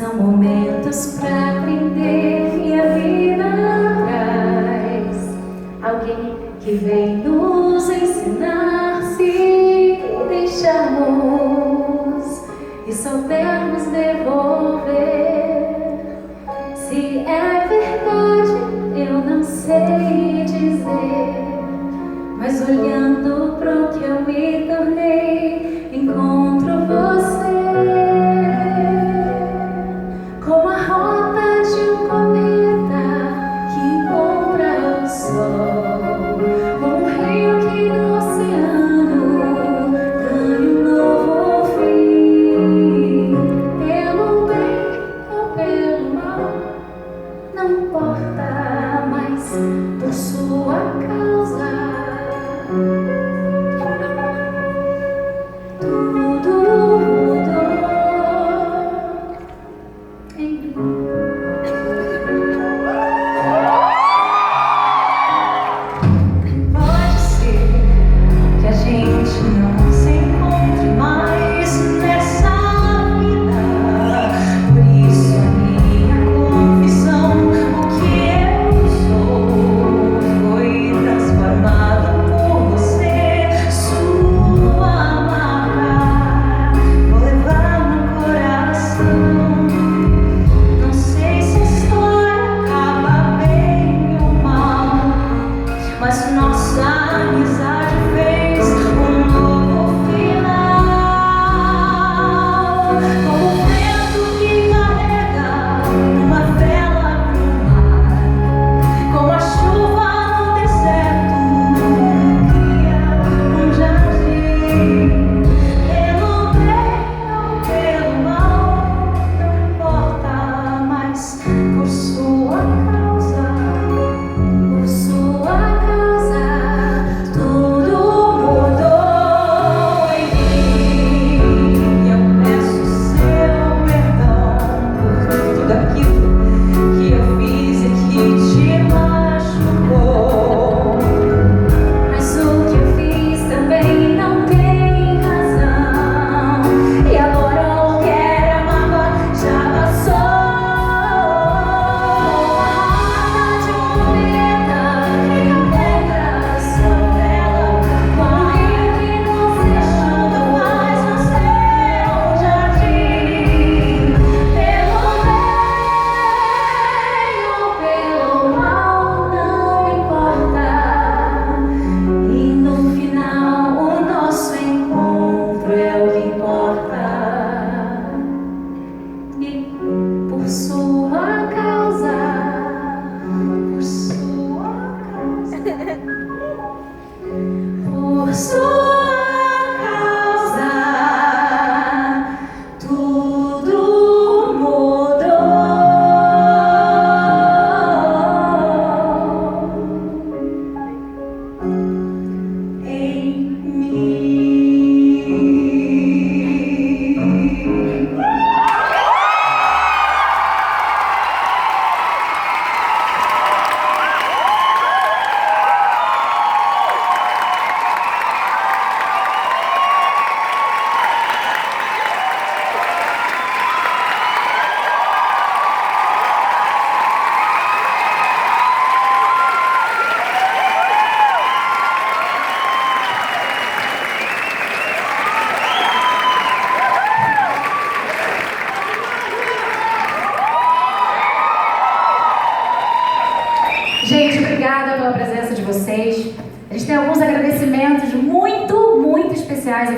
São momentos pra aprender e a vida traz alguém que vem nos ensinar. Se deixarmos e soubermos devolver, se é verdade eu não sei dizer, mas olhando pro que eu me tornei, encontro você. Como a rota de um cometa que encontra o sol, como um rio que no oceano ganha um novo fim. Pelo bem ou pelo mal, não importa mais, por sua causa. Mas nossa amizade fez um novo final. Como o vento que carrega uma vela pro mar, como a chuva no deserto cria um jardim. Pelo bem ou pelo mal, não importa mais, por sua causa, por sua causa. Por sua causa, por sua causa, por sua causa, tudo mudou em mim. Gente, obrigada pela presença de vocês. A gente tem alguns agradecimentos muito especiais a